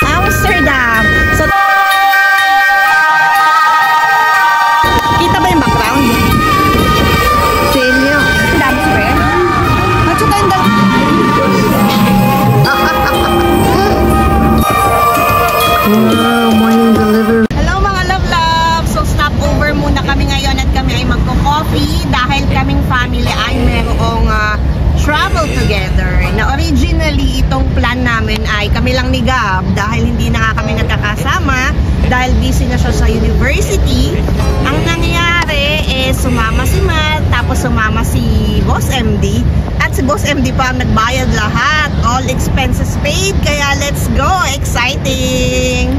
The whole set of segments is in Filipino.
Amsterdam. So, kita ba yung background? Silyo. Dami square. Matsuta yung morning delivery. Hello mga love. So, stop over muna kami ngayon at kami ay magko-coffee dahil kaming family ay merong travel together. Na originally, itong plan namin ay kami lang ni Gab dahil hindi na nga kami nagkakasama dahil busy na siya sa university. Ang nangyari is sumama si Matt, tapos sumama si Boss MD at si Boss MD pa ang nagbayad lahat. All expenses paid, kaya let's go! Exciting!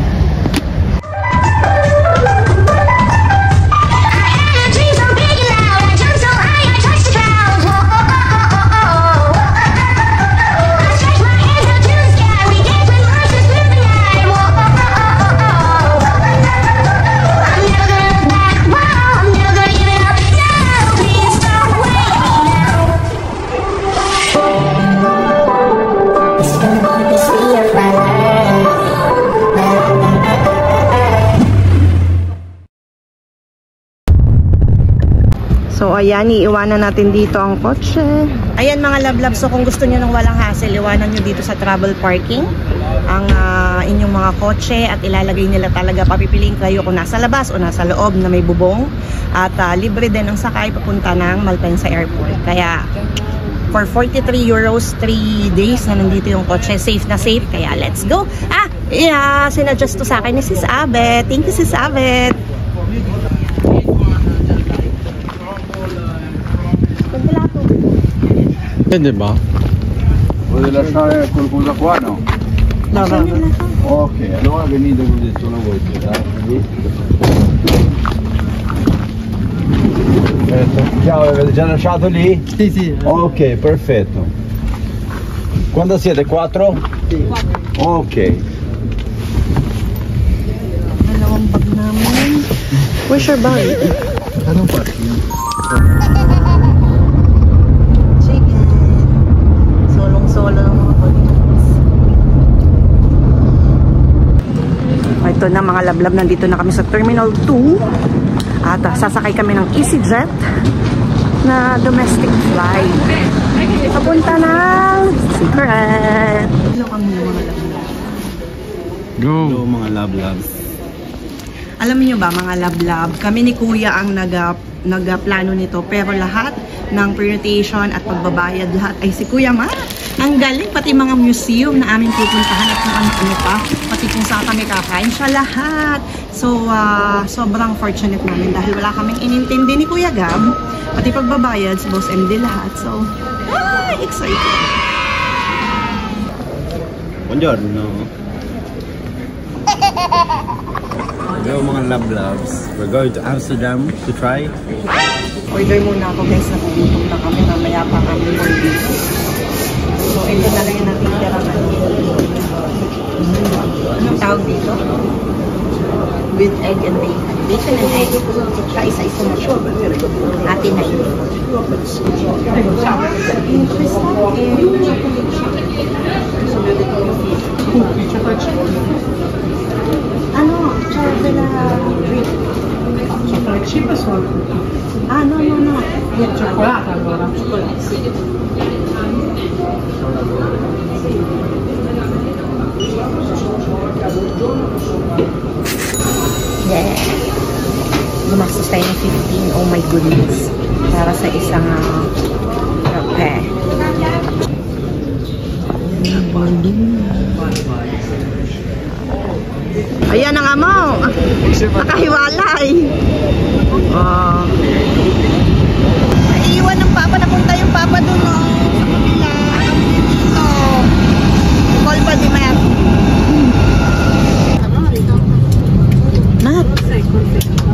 So, ayan, iiwanan natin dito ang kotse. Ayan mga love-love, so kung gusto nyo ng walang hassle, iwanan nyo dito sa travel parking ang inyong mga kotse at ilalagay nila talaga, papipiliin kayo kung nasa labas o nasa loob na may bubong. At libre din ang sakay papunta ng Malpensa Airport. Kaya, for 43 euros, 3 days na nandito yung kotse, safe na safe. Kaya, let's go! Sinadjust to sa akin ni Sis Abet. Thank you, Sis Abet! Diba? Vuoi lasciare qualcosa qua, no? No. Ok, allora venite così solo voi. Ciao, avete già lasciato lì? Sì. Ok, perfetto. Quando siete? 4? Sì. Ok. Dalawang bag namin. Where's your bag? Anong parking? Solo ng mga podcast. Ito na mga lablab, nandito na kami sa Terminal 2 at sasakay kami ng EasyJet na domestic flight papunta ng Secret. Hello kami mga lablab. Go mga lablabs. Alam niyo ba mga lablab, kami ni Kuya ang nagplano nito, pero lahat ng permutation at pagbabayad lahat ay si Kuya Ma. Ang galing, pati mga museum na aming pupuntahan at kung ano pa, pati kung saan kami kakain siya lahat. So, sobrang fortunate namin dahil wala kaming inintindi ni Kuya Gab, pati pagbabayad sa Boss MD lahat. So, excited. Buongiorno. Hello mga love-loves. We're going to Amsterdam to try. Order muna ako guys, nagugutom na kami, mamaya pa kami more dito. So, ito na lang yung natitira natin. Anong tawag dito? With egg and bacon. Bacon and egg. Siya isa-isa na siya. Atin na yun. Ano? Chocolate drink. Chocolate chip o solo? No. Cioccolato allora. Cioccolato, sì. Yeah. Gumastos tayo ng 15. Oh my goodness. Para sa isang kape. Ayan ang amo. Nakahiwalay. Iiwan ng papa. Napunta yung papa doon. Sa kabila. Call pa di Matt.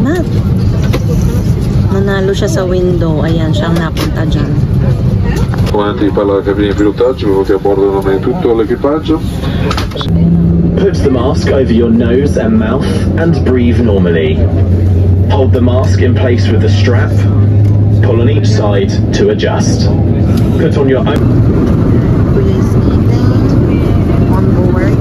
Matt. Nanalo siya sa window. Ayan, siyang napunta dyan. Avanti per la cabina di pilotaggio, che a bordo non è tutto l'equipaggio. Put the mask over your nose and mouth and breathe normally. Hold the mask in place with the strap. Pull on each side to adjust. Put on your own. Police eating on board.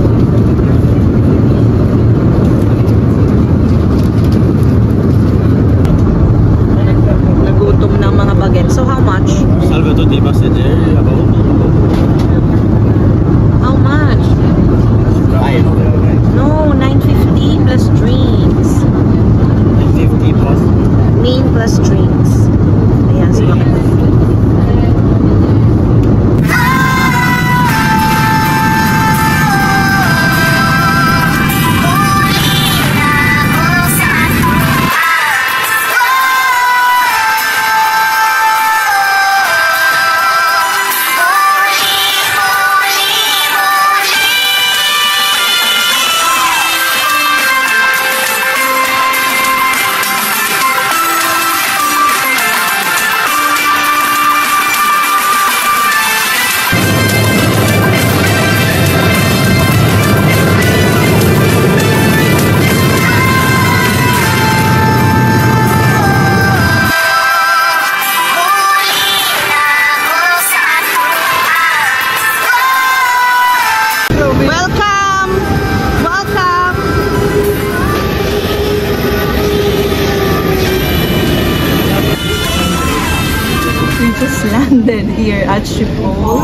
here at Schiphol,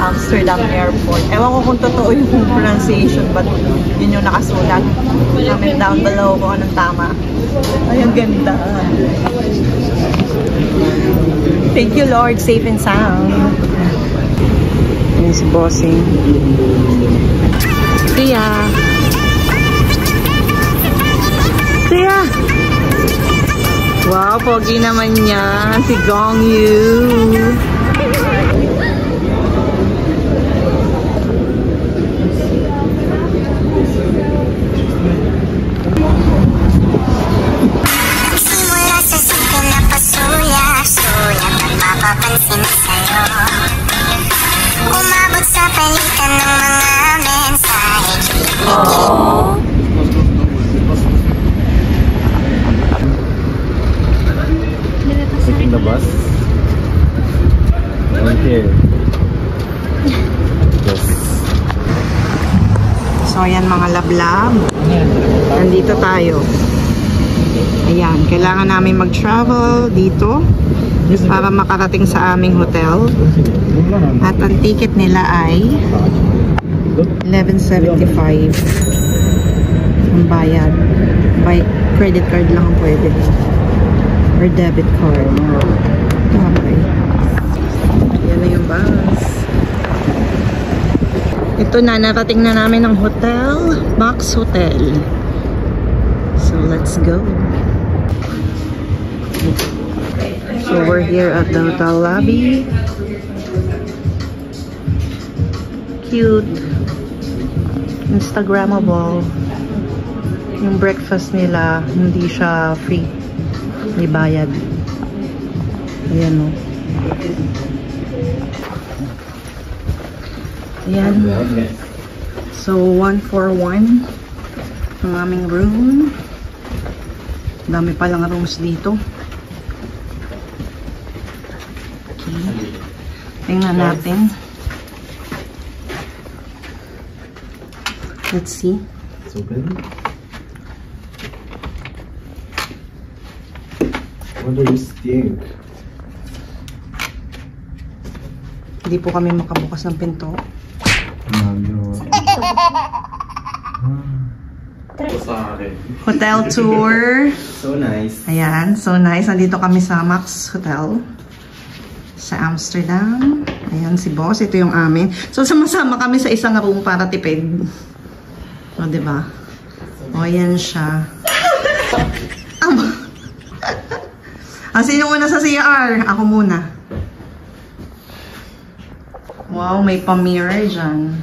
Amsterdam Airport. Ewan ko kung totoo yung pronunciation, but yun yung nakasulat. Comment down below kung anong tama. Ay, ang ganda. Thank you, Lord. Safe and sound. Yan si Bossing. Tia! Tia! Wow, pogi naman niya. Si Gong Yu. Simula sa sipin na pasuya, suya pagpapapansin sa'yo. Umabot sa palitan ng mga mensahe. Taking the bus. Okay. Yes. So, ayan mga lablab. Nandito tayo. Ayan, kailangan namin mag-travel dito para makarating sa aming hotel. At ang ticket nila ay $11.75 ang bayad. By credit card lang ang pwede. Or debit card. Okay. Yan na yung bus. Ito na, narating na namin ang hotel. Max Hotel. So, let's go. So, we're here at the hotel lobby. Cute. Instagrammable. Yung breakfast nila, hindi siya free. May bayad. Ayan o. Ayan. So, 141 ang aming room. Dami palang rooms dito. Okay. Tingnan natin. Let's see. It's open. What do you think? Hindi po kami makabukas ng pinto. No. Hotel tour. So nice. Ayan, so nice. Nandito kami sa Max Hotel sa Amsterdam. Ayan si boss. Ito yung amin. So, sama-sama kami sa isang room para tipid. O, diba? O, ayan siya. Sino una sa CR? Ako muna. Wow, may pa-mirror dyan.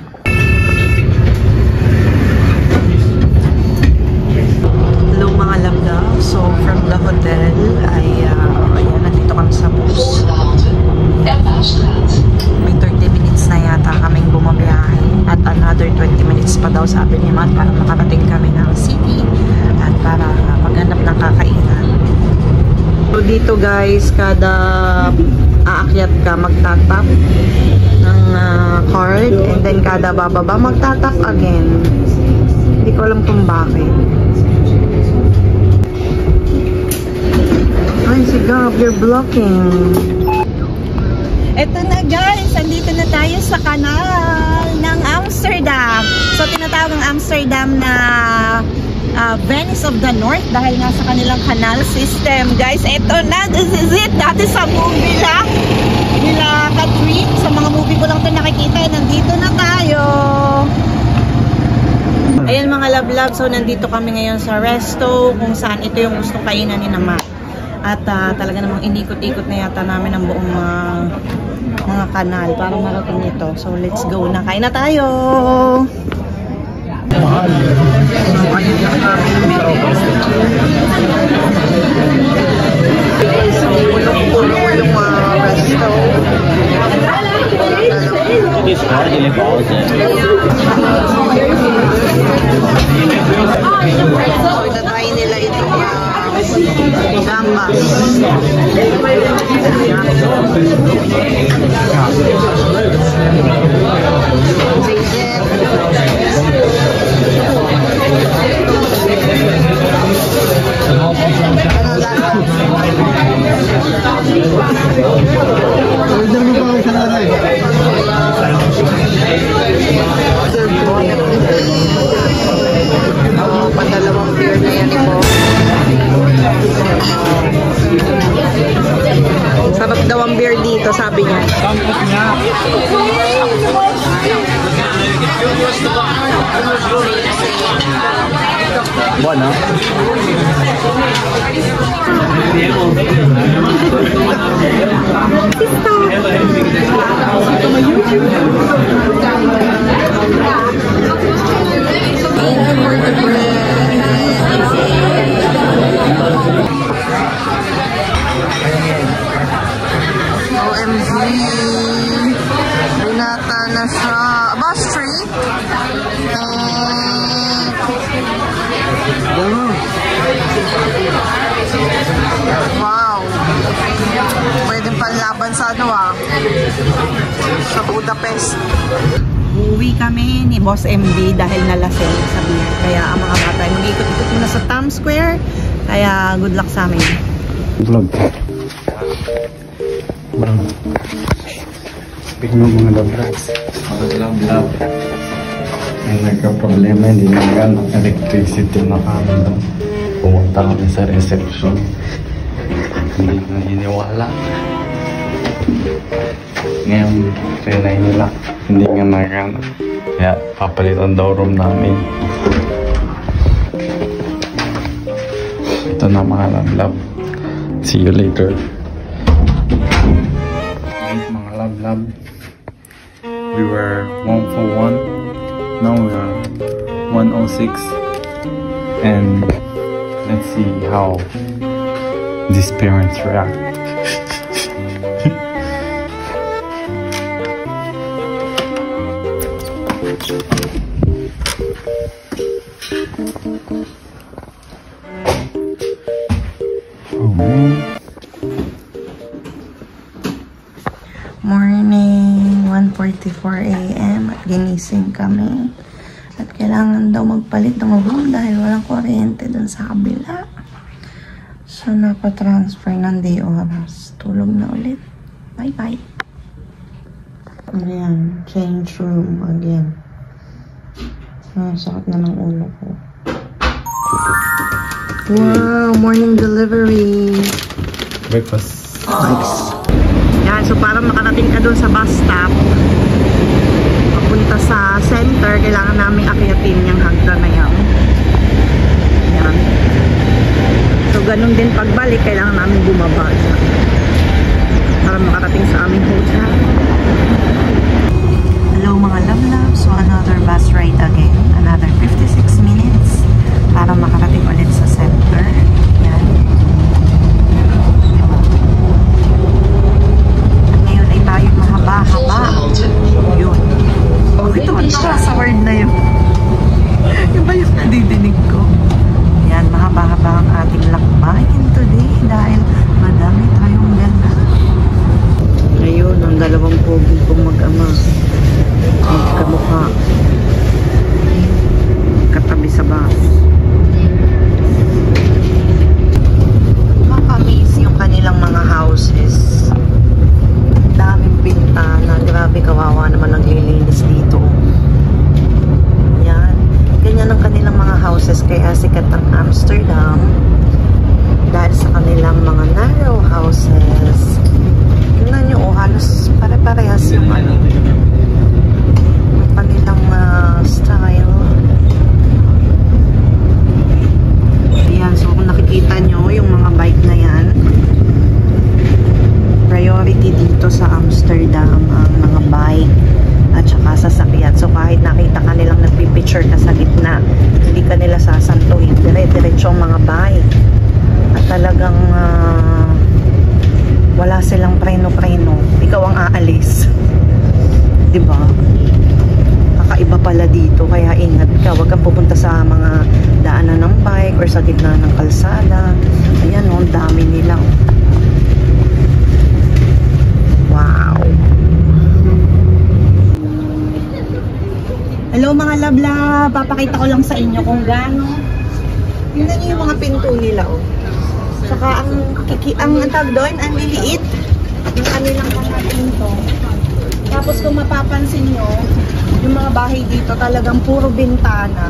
Hello mga love-love. So, from the hotel ay, ayan, nandito kami sa bus. May 30 minutes na yata kaming bumabiyahe. At another 20 minutes pa daw sabi ni Matt para makarating kami ng city. At para maghanap ng kakainan. So, dito guys, kada aakyat ka, magtatap ng card. And then, kada bababa, magtatap again. Hindi ko alam kung bakit. Ay, si Gab, you're blocking. Eto na guys, andito na tayo sa kanal ng Amsterdam. So, tinatawag ang Amsterdam na Venice of the North dahil nga sa kanilang canal system. Guys, eto na, this is it. Dati sa movie lang, nila Catherine, sa mga movie ko lang ito nakikita. Nandito na tayo. Ayan mga love-love, so nandito kami ngayon sa resto kung saan ito yung gustong kainan ni Naman. At talaga namang inikot-ikot na yata namin ang buong mga kanal para marating ito. So let's go na. Kain na tayo! So ayun yung aming menu. So pulong-pulo yung resto. So itatry nila itong gambas. Order mo Buona? OMG! Binata na siya. Bus tree? Wow! Pwede panlaban sa ano sa Budapest. Uwi kami ni Boss MD dahil nalasing sa beer. Kaya ang mga bata ay mag-ikot-ikot muna sa Times Square. Kaya good luck sa amin. Vlog. Speaking ng mga labras. Love. May nagka-problema, hindi naman electricity na kami doon. Pumunta kami sa reception. Hindi na iniwala. Ngayon, trinay nila. Hindi nga nagana. Kaya papalitan daw room namin. Ito na mga love. See you later. Mga love. We were 141. Now we are 106. And let's see how these parents react. Oh man. Morning, 1:44 AM at ginising kami. At kailangan daw magpalit ng room dahil walang kuryente dun sa kabila. So, napatransfer ng day oras. Tulog na ulit. Bye-bye. Ayan, change room again. Sakit na ng ulo ko. Wow, morning delivery. Breakfast. Nice. Yan, so para makarating ka doon sa bus stop, papunta sa center, kailangan namin akyatin yung hagdan na yan. Yan. So, ganun din pagbalik, kailangan namin bumaba dyan para makarating sa aming hotel. Hello mga love. So, another bus ride again. Another 56 minutes para makarating ulit sa center. Yan. Tayo mahaba-haba. Yun. Oh, ito sa word na yun. Yung ba yung nadidinig ko? Yan, mahaba-haba ang ating lakbayin today dahil madami tayong ganda. Ayun, ang dalawang pogi kong mag-ama. Magkamukha. Katabi sa bus. Makamiss yung kanilang mga houses. Daming bintana. Grabe, kawawa naman naglilinis dito. Yan. Ganyan ang kanilang mga houses. Kaya sikat ang Amsterdam. Dahil sa kanilang mga narrow houses. Tingnan nyo, halos pare-parehas yung kanilang style. Ayan. So, kung nakikita nyo, yung mga bike na yan, priority dito sa Amsterdam ang mga bike at saka sasakyan. So kahit nakita ka nilang nagpipicture ka sa gitna, hindi ka nila sasantuhin. Dire-diretso ang mga bike. At talagang wala silang preno-preno. Ikaw ang aalis. Diba? Kakaiba pala dito. Kaya ingat ka. Huwag kang pupunta sa mga daanan ng bike or sa gitna ng kalsada. Ayan o, ang dami nilang. Wow! Hello mga love. Papakita ko lang sa inyo kung gaano. Tingnan niyo yung mga pinto nila, oh. Saka ang tawag doon, ang liliit yung kanilang mga pinto. Tapos kung mapapansin niyo, yung mga bahay dito talagang puro bintana.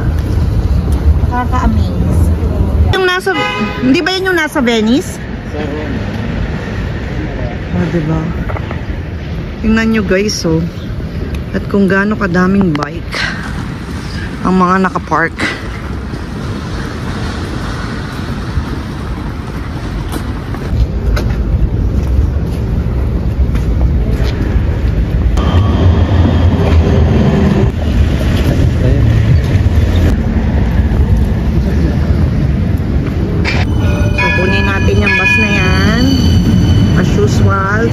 Nakaka-amaze. Yung nasa, hindi ba yan yung nasa Venice? Oh, diba? Tingnan nyo guys, oh. At kung gaano kadaming bike ang mga nakapark.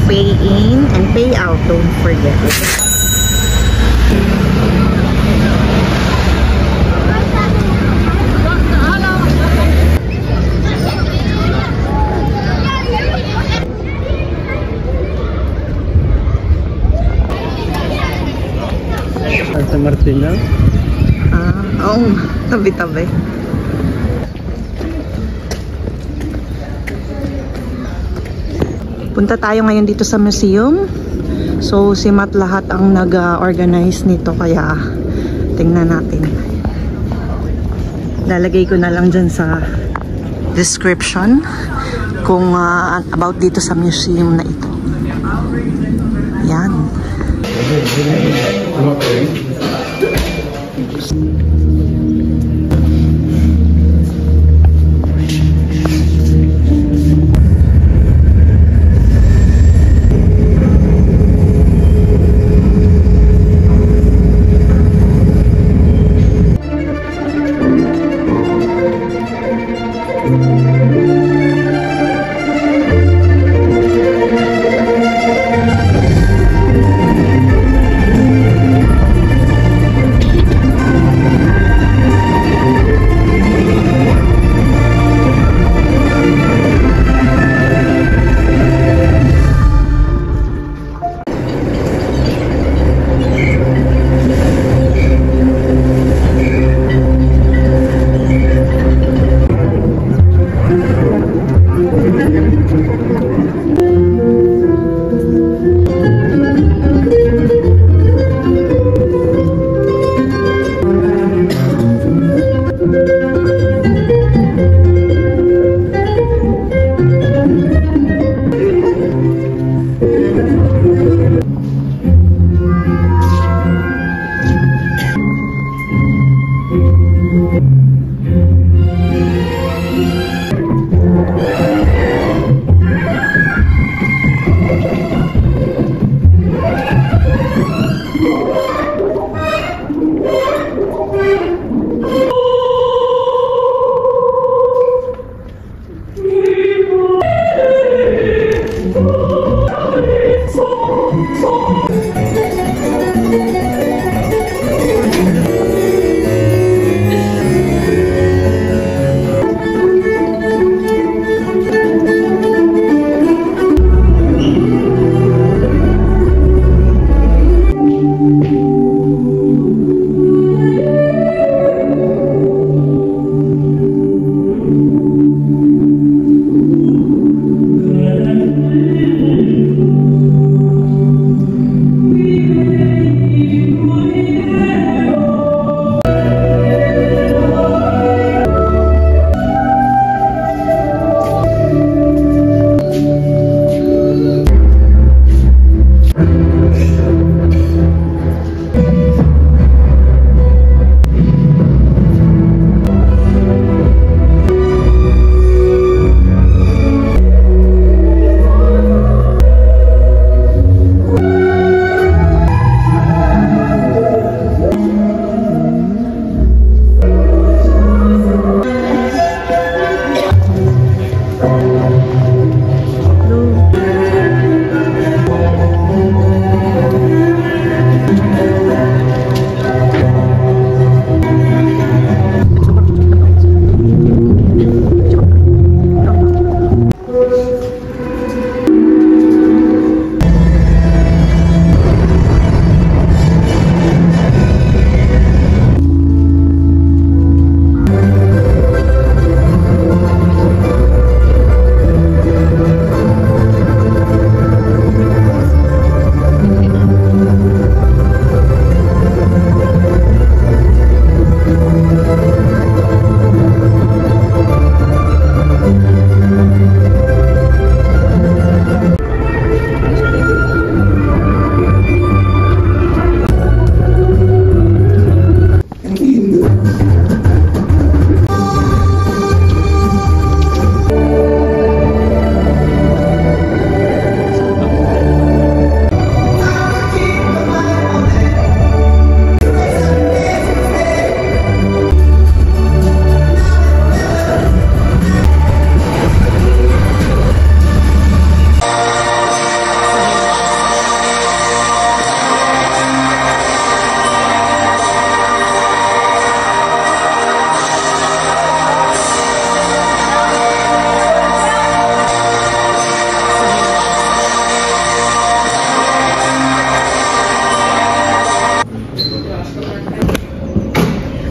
Pay in and pay out, don't forget. Santa Martina? Oo, tabi-tabi. Punta tayo ngayon dito sa museum. So, si Matt lahat ang nag-organize nito. Kaya, tingnan natin. Lalagay ko na lang dyan sa description kung about dito sa museum na ito. Yan.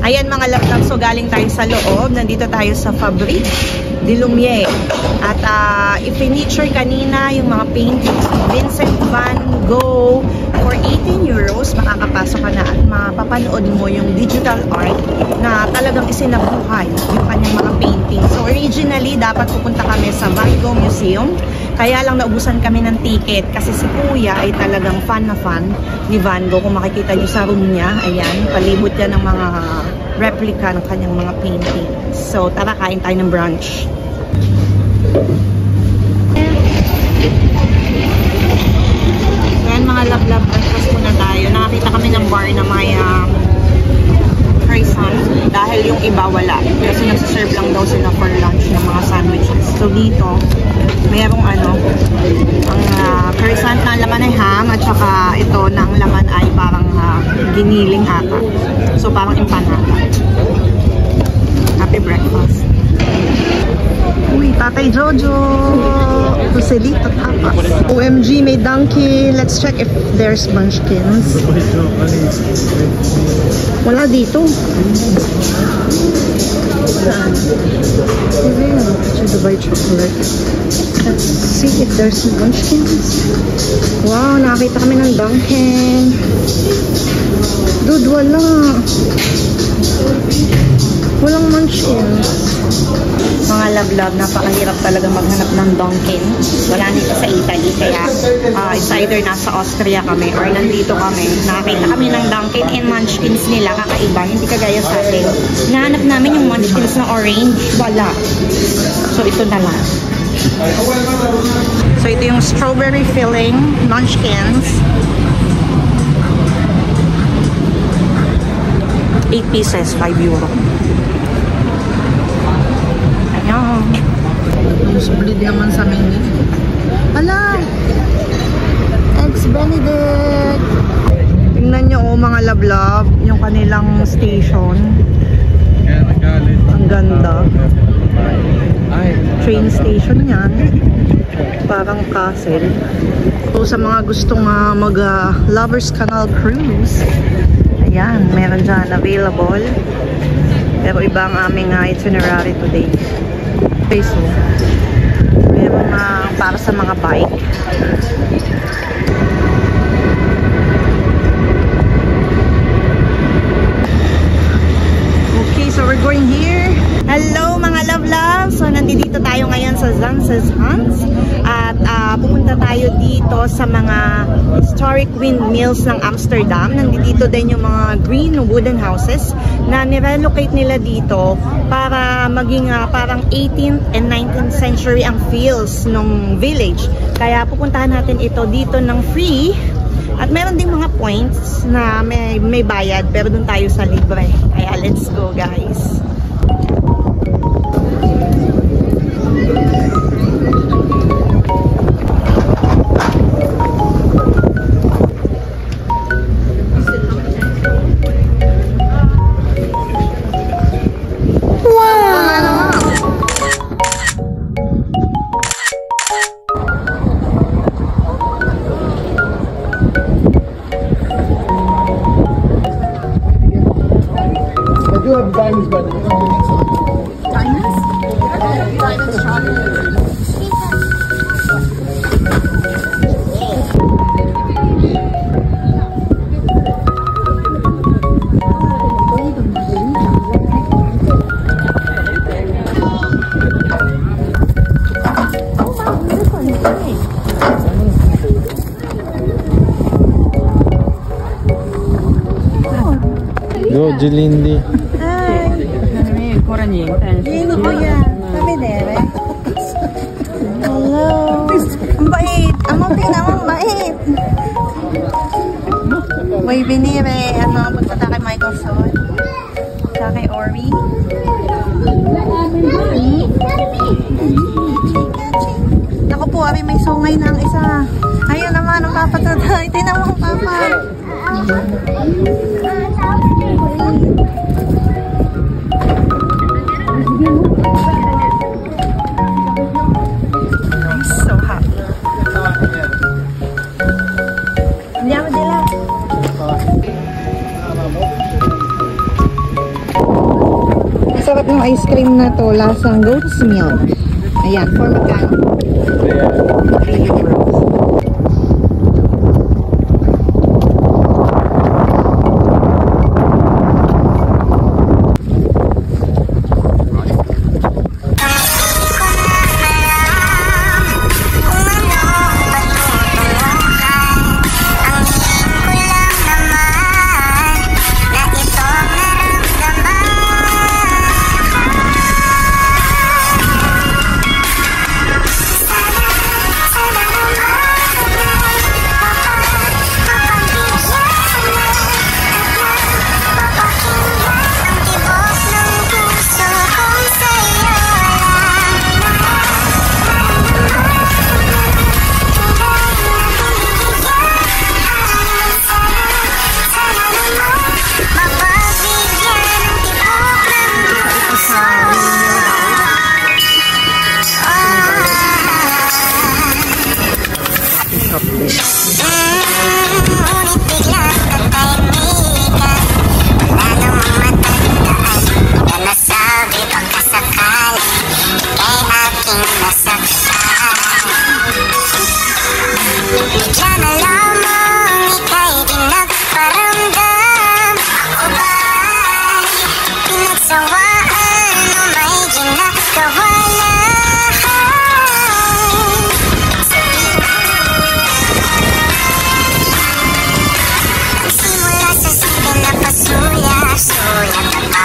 Ayan mga laptop, so galing tayo sa loob. Nandito tayo sa Fabrique de Lumiere. At i-feature kanina yung mga paintings ni Vincent van Gogh. For 18 euros, makakapasok ka na at mapapanood mo yung digital art na talagang isinabuhay yung kanyang mga paintings. So originally, dapat pupunta kami sa Van Gogh Museum. Kaya lang naubusan kami ng ticket kasi si Kuya ay talagang fan na fan ni Van Gogh. Kung makikita nyo sa room niya, ayan, palibot yan ng mga replica ng kanyang mga paintings. So tara, kain tayo ng brunch. Ayan mga love-love, breakfast muna tayo. Nakakita kami ng bar na may croissant dahil yung iba wala. Kasi nagsiserve lang daw sila for lunch ng mga sandwiches. So dito, mayroong ang croissant na laman ay ham at saka ito na ang laman ay parang giniling ata. So parang empanada. Happy breakfast. Uy, Tatay Jojo! Joselito tapas. OMG, may donkey. Let's check if there's munchkins. Wala dito. Dubai chocolate. Let's see if there's munchkins. Wow, nakakita kami ng Dunkin'. Dude, wala. Walang munchkins. Mga love-love, napakahirap talaga maghanap ng Dunkin'. Wala nito sa Italy. Kaya it's either nasa Austria kami or nandito kami. Nakakita kami ng Dunkin' and munchkins nila. Kakaiba. Hindi kagaya sa atin. Nahanap namin yung munchkins na orange. Wala. So ito na lang. So ito yung strawberry filling munchkins. 8 pieces, 5 euro. Ayan. Split naman sa menu. Hala! Eggs Benedict! Tingnan nyo mga love-love, yung kanilang station. Ang ganda. Train station yan. Parang castle. So sa mga gustong mag-Lovers Canal Cruise, ayan, meron dyan available. Pero iba ang aming itinerary today. Okay, so meron para sa mga bike. Okay, so we're going here. Hello mga love-love! So nandito tayo ngayon sa Zanzes Hans. At pupunta tayo dito sa mga historic windmills ng Amsterdam. Nandito din yung mga green wooden houses na nirelocate nila dito para maging parang 18th and 19th century ang feels ng village. Kaya pupuntahan natin ito dito ng free. At meron ding mga points na may bayad pero dun tayo sa libre. Kaya let's go guys! Diamonds, but diamonds? Diamonds chocolate. Go, Jelindi. Yun ko yan. Sabi dere. Hello. Ang bait. Ang tingnan mo, ang bait. May binire. Ano, punta kay Michael Son. Punta kay Ori. Naku po, Ori, may sungay na ang isa. Ayun naman, ang papatatay. Tingnan mo ang papa. I'm so happy. Andiamo di là. Masarap yung ice cream na to. Lasang goat's milk. Ayan, for magkano? 3 euros.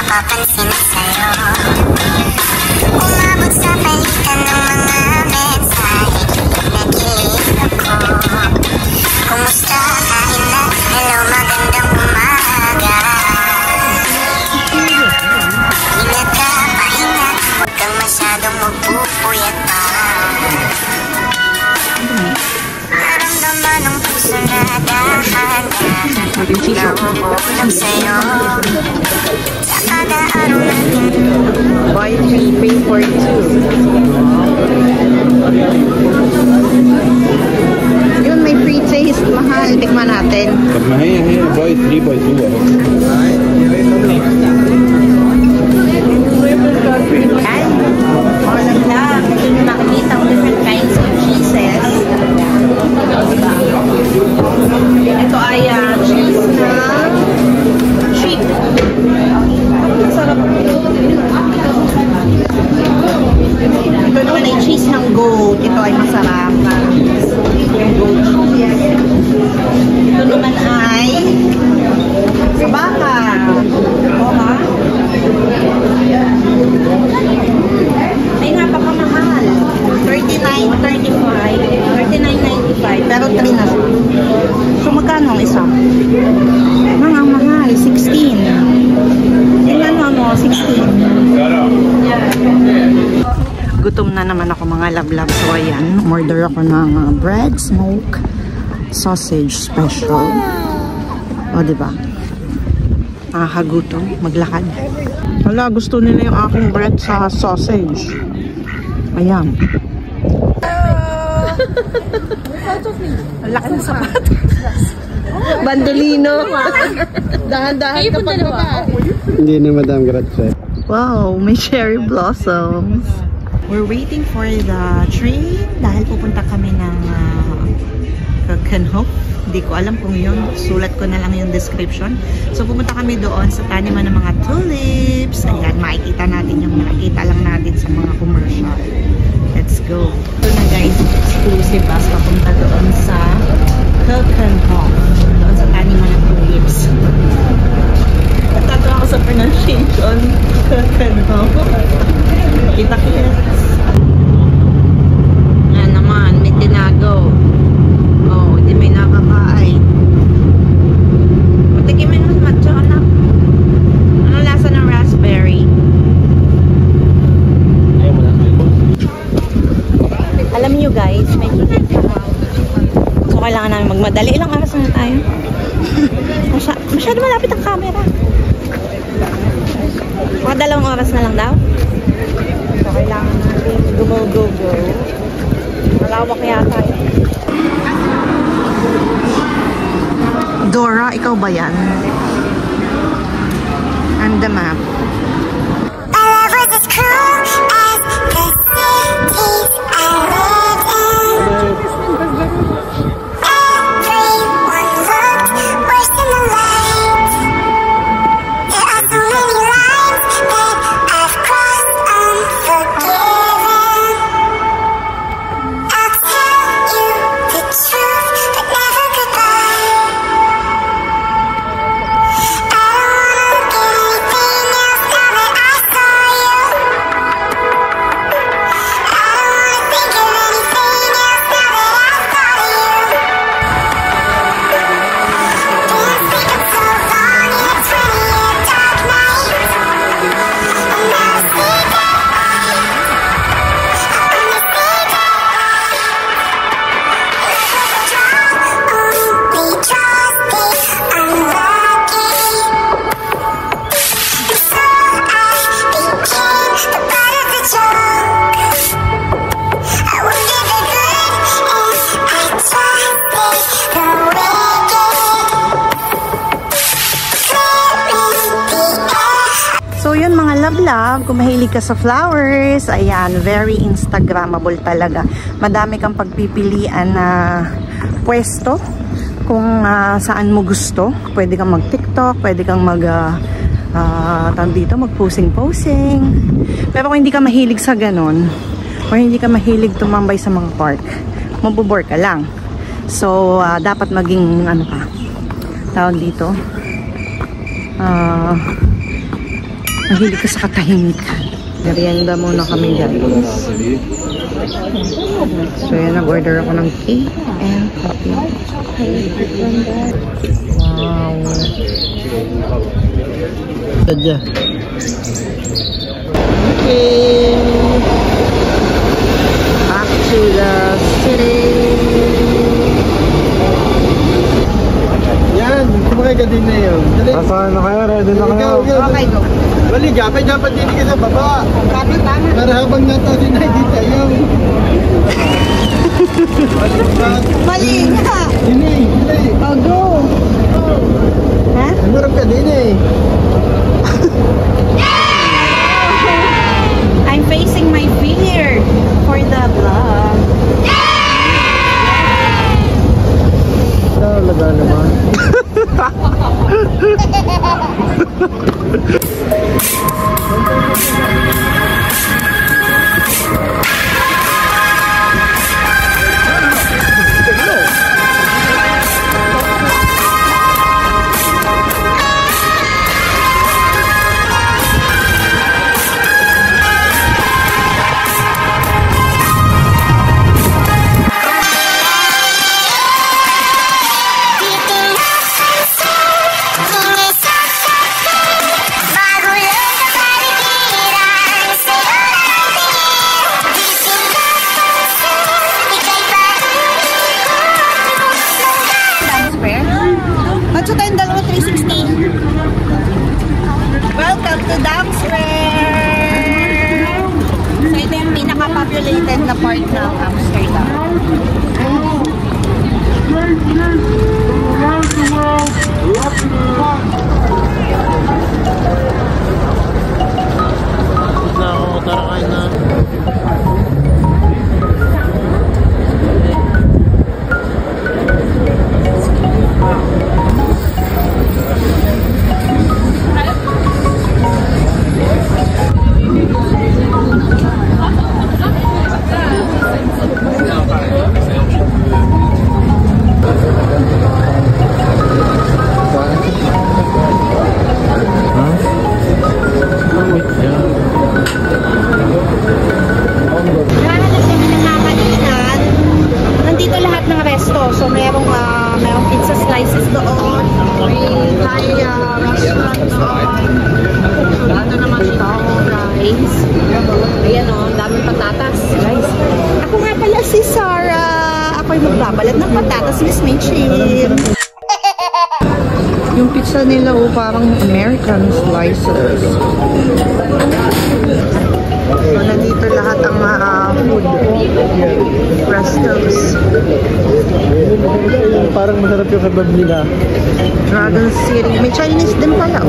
Papansin sa'yo. Umabot sa palitan ng mga mensahe. Nag-iisip ako. Kumusta? Kain na? Hello, magandang umaga. Ingat ka, pahinga. Huwag kang masyadong magpupuyat pa. Naramdaman ang puso na dahan-dahan. Nauulam sa'yo. Buy 3, pay for 2. Yun, may free taste. Mahal. Tikman natin. Buy 3, buy 2. Ay, order lang. Ito yung makikita ko different kinds of cheeses. Ito ay cheese na sheep. Masarap. Ito naman ay cheese ng goat. Ito ay masarap. Goat cheese. Ito naman ay sa baka. Ito ha. Ay napakamahal. 39.95. Pero 3 na siya. So magkano ang isa? Mga mahal. 16. Tingnan mo, 16. Gutom na naman ako mga lablab. So ayan, order ako ng bread, smoke, sausage special. O diba? Nakakagutom, maglakad. Wala, gusto nila yung aking bread sa sausage. Ayan. Ang laki ng sapatos. Bandolino. Dahan-dahan ka pa ba? Hindi na Madam Grazie. Wow, may cherry blossoms. We're waiting for the train dahil pupunta kami ng Keukenhof. Hindi ko alam kung yun. Sulat ko na lang yung description. So pupunta kami doon sa taniman ng mga tulips. Ayan, makikita natin yung nakikita lang natin sa mga commercial. Let's go. Ito na guys, exclusive bus papunta doon sa Keukenhof. Doon sa taniman ng tulips. Natatawa ako sa pronunciation. Keukenhof. guys. Medyo so, kailangan namin magmadali. Ilang oras na tayo? Masyado malapit ang camera. Mga 2 oras na lang daw. So, kailangan natin go. Malawak yata eh. Dora, ikaw ba yan? I'm the map. My love was as cruel as the cities I lived in. Everyone looked worse than the light. There are so many lines that I've crossed unforgiven. I'll tell you the truth, but never goodbye. So yun mga love, kung mahilig ka sa flowers, ayan, very Instagrammable talaga. Madami kang pagpipilian na pwesto kung saan mo gusto. Pwede kang mag-TikTok, pwede kang mag-posing. Pero kung hindi ka mahilig sa ganon, o hindi ka mahilig tumambay sa mga park, mabubore ka lang. So, dapat maging, tawag dito, mahilig ka sa katahimikan. Merienda muna kami guys. So yan, nag-order ako ng cake and coffee. Wow. Sadya. Okay. Back to the city. Yan, kumakay ka din na yun. Saan na kayo? Ready na kayo? Okay, go. Bali, dapat din ka sa baba. Tama. Para habang natin ay di tayo. Mali nga. Dini. Oh, go. Ha? Marap ka din eh. I'm facing my fear for the vlog. Talaga naman. Matso tayong 360. Welcome to Dam Square! So ito yung pinaka-populated na part ng Amsterdam. magbabalat ng patatas, Miss Mitchell. Yung pizza nila, parang American slices. So, nandito lahat ang food. Restos. Parang masarap yung kebab nila. Dragon City. May Chinese din pala.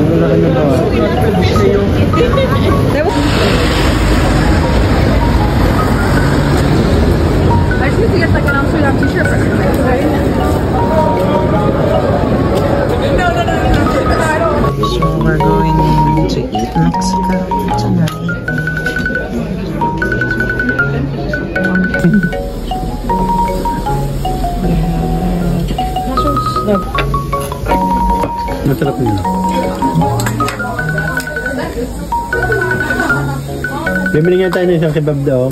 So we're going to eat Mexican tonight. Masarap nila. Bibili nga tayo ng isang kebab daw.